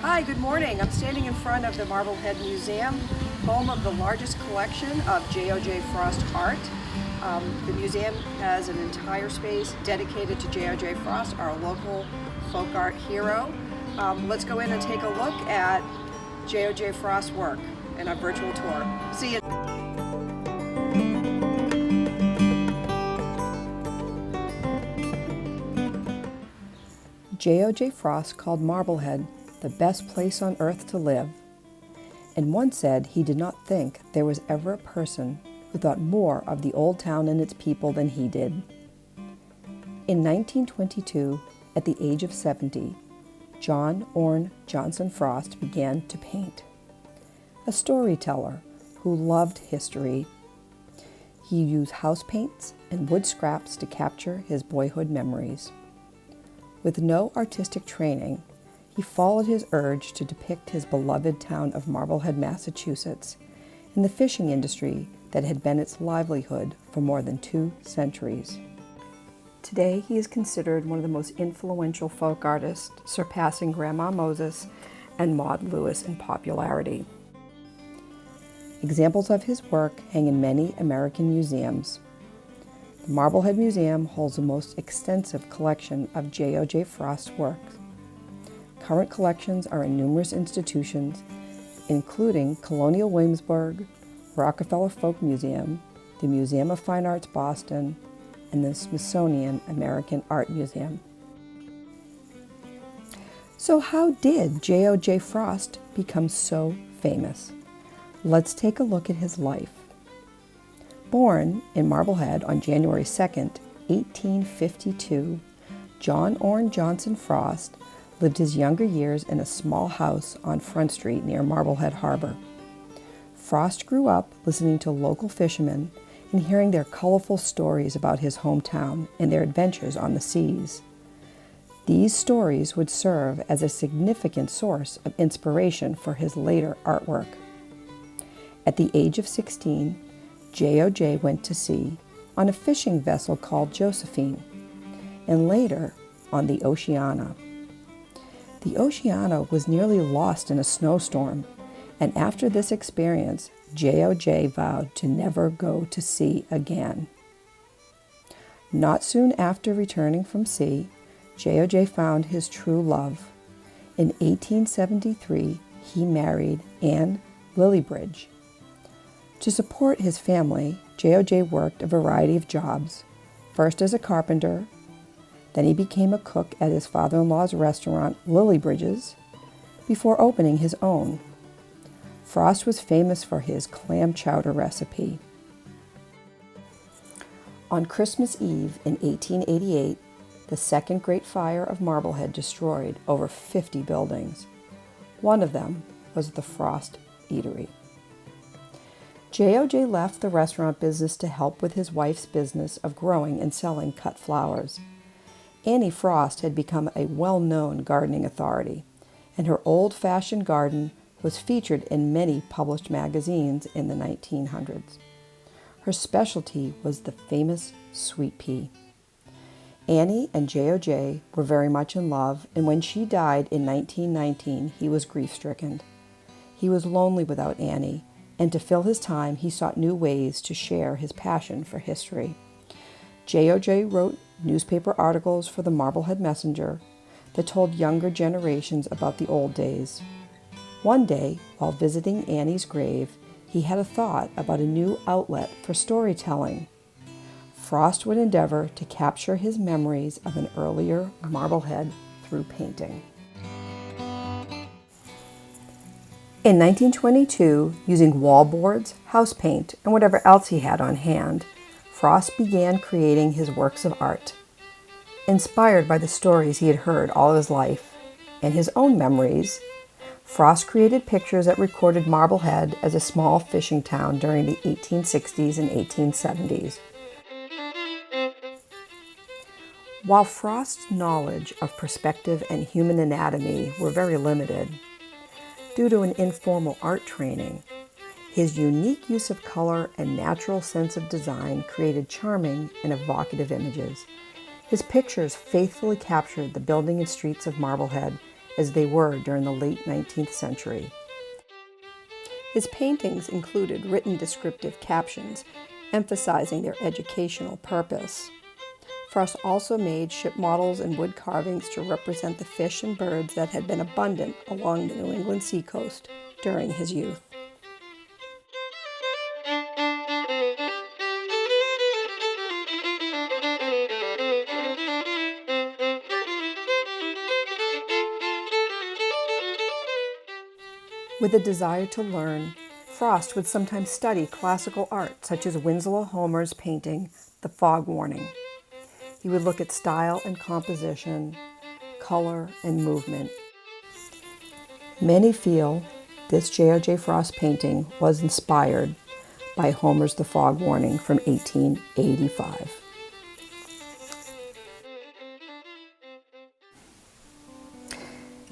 Hi, good morning. I'm standing in front of the Marblehead Museum, home of the largest collection of JOJ Frost art. The museum has an entire space dedicated to JOJ Frost, our local folk art hero. Let's go in and take a look at JOJ Frost's work in a virtual tour. See you. JOJ Frost called Marblehead the best place on earth to live, and once said he did not think there was ever a person who thought more of the old town and its people than he did. In 1922, at the age of 70, John Orne Johnson Frost began to paint. A storyteller who loved history, he used house paints and wood scraps to capture his boyhood memories. With no artistic training, he followed his urge to depict his beloved town of Marblehead, Massachusetts, and the fishing industry that had been its livelihood for more than 2 centuries. Today, he is considered one of the most influential folk artists, surpassing Grandma Moses and Maud Lewis in popularity. Examples of his work hang in many American museums. The Marblehead Museum holds the most extensive collection of JOJ Frost works. Current collections are in numerous institutions, including Colonial Williamsburg, Rockefeller Folk Museum, the Museum of Fine Arts Boston, and the Smithsonian American Art Museum. So how did JOJ Frost become so famous? Let's take a look at his life. Born in Marblehead on January 2, 1852, John Orne Johnson Frost lived his younger years in a small house on Front Street near Marblehead Harbor. Frost grew up listening to local fishermen and hearing their colorful stories about his hometown and their adventures on the seas. These stories would serve as a significant source of inspiration for his later artwork. At the age of 16, JOJ went to sea on a fishing vessel called Josephine, and later on the Oceana. The Oceana was nearly lost in a snowstorm, and after this experience, JOJ vowed to never go to sea again. Not soon after returning from sea, JOJ found his true love. In 1873, he married Anne Lillibridge. To support his family, JOJ worked a variety of jobs, first as a carpenter, then he became a cook at his father-in-law's restaurant, Lillibridge's, before opening his own. Frost was famous for his clam chowder recipe. On Christmas Eve in 1888, the Second Great Fire of Marblehead destroyed over 50 buildings. One of them was the Frost Eatery. JOJ left the restaurant business to help with his wife's business of growing and selling cut flowers. Annie Frost had become a well-known gardening authority, and her old-fashioned garden was featured in many published magazines in the 1900s. Her specialty was the famous sweet pea. Annie and JOJ were very much in love, and when she died in 1919, he was grief-stricken. He was lonely without Annie, and to fill his time, he sought new ways to share his passion for history. JOJ wrote newspaper articles for the Marblehead Messenger that told younger generations about the old days. One day, while visiting Annie's grave, he had a thought about a new outlet for storytelling. Frost would endeavor to capture his memories of an earlier Marblehead through painting. In 1922, using wallboards, house paint, and whatever else he had on hand, Frost began creating his works of art. Inspired by the stories he had heard all his life and his own memories, Frost created pictures that recorded Marblehead as a small fishing town during the 1860s and 1870s. While Frost's knowledge of perspective and human anatomy were very limited, due to an informal art training, his unique use of color and natural sense of design created charming and evocative images. His pictures faithfully captured the building and streets of Marblehead as they were during the late 19th century. His paintings included written descriptive captions emphasizing their educational purpose. Frost also made ship models and wood carvings to represent the fish and birds that had been abundant along the New England seacoast during his youth. With a desire to learn, Frost would sometimes study classical art such as Winslow Homer's painting, The Fog Warning. He would look at style and composition, color and movement. Many feel this JOJ Frost painting was inspired by Homer's The Fog Warning from 1885.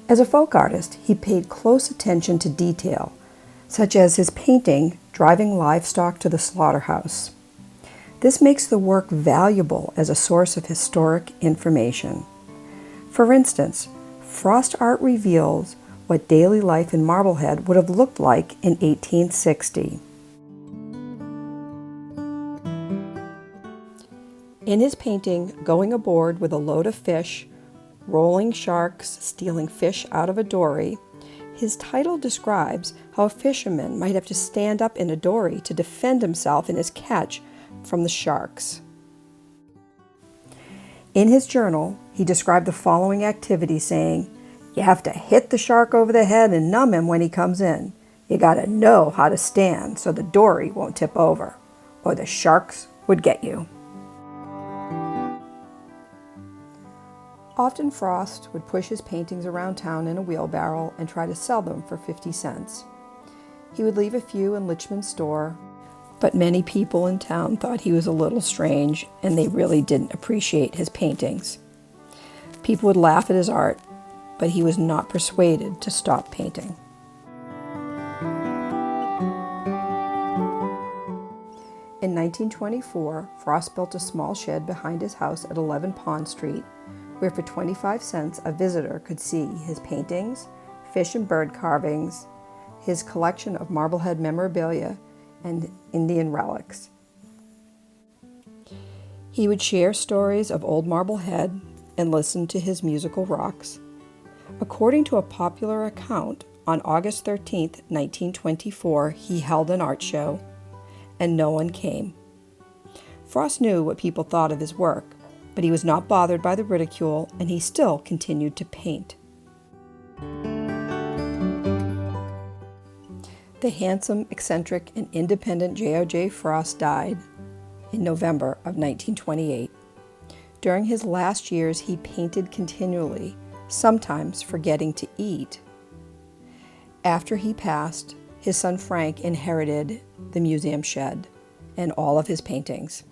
As a folk artist, he paid close attention to detail, such as his painting Driving Livestock to the Slaughterhouse. This makes the work valuable as a source of historic information. For instance, Frost art reveals what daily life in Marblehead would have looked like in 1860. In his painting, Going Aboard with a Load of Fish, Rolling Sharks Stealing Fish Out of a Dory, his title describes how a fisherman might have to stand up in a dory to defend himself in his catch from the sharks. In his journal, he described the following activity, saying, "You have to hit the shark over the head and numb him when he comes in. You gotta know how to stand so the dory won't tip over, or the sharks would get you." Often Frost would push his paintings around town in a wheelbarrow and try to sell them for 50 cents. He would leave a few in Lichman's store, but many people in town thought he was a little strange and they really didn't appreciate his paintings. People would laugh at his art, but he was not persuaded to stop painting. In 1924, Frost built a small shed behind his house at 11 Pond Street, where for 25 cents a visitor could see his paintings, fish and bird carvings, his collection of Marblehead memorabilia, and Indian relics. He would share stories of old Marblehead and listen to his musical rocks. According to a popular account, on August 13, 1924, he held an art show, and no one came. Frost knew what people thought of his work, but he was not bothered by the ridicule, and he still continued to paint. The handsome, eccentric, and independent JOJ Frost died in November of 1928. During his last years, he painted continually, sometimes forgetting to eat. After he passed, his son Frank inherited the museum shed and all of his paintings.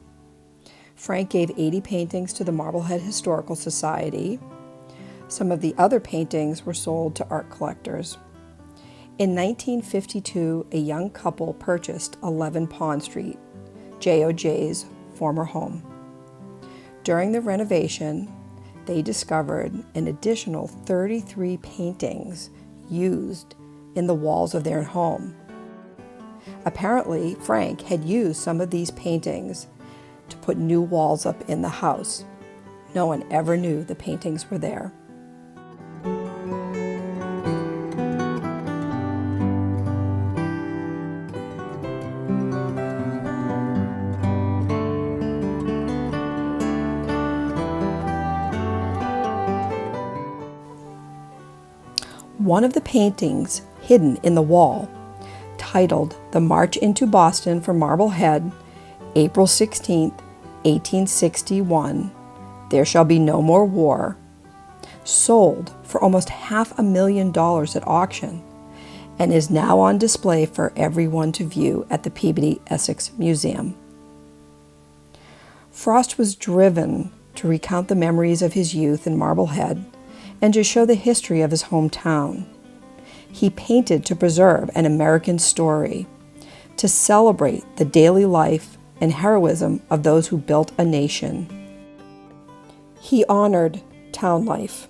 Frank gave 80 paintings to the Marblehead Historical Society. Some of the other paintings were sold to art collectors. In 1952, a young couple purchased 11 Pond Street, JOJ's former home. During the renovation, they discovered an additional 33 paintings used in the walls of their home. Apparently, Frank had used some of these paintings to put new walls up in the house. No one ever knew the paintings were there. One of the paintings hidden in the wall, titled The March into Boston for Marblehead, April 16, 1861, There Shall Be No More War, sold for almost $500,000 at auction and is now on display for everyone to view at the Peabody Essex Museum. Frost was driven to recount the memories of his youth in Marblehead and to show the history of his hometown. He painted to preserve an American story, to celebrate the daily life and heroism of those who built a nation. He honored town life.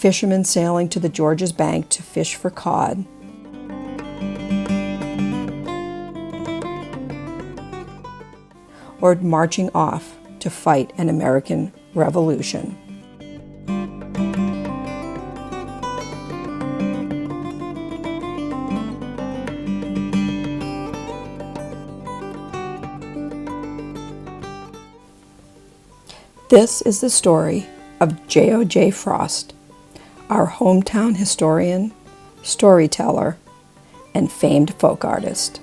fishermen sailing to the George's bank to fish for cod, or marching off to fight an American Revolution. This is the story of JOJ Frost, our hometown historian, storyteller, and famed folk artist.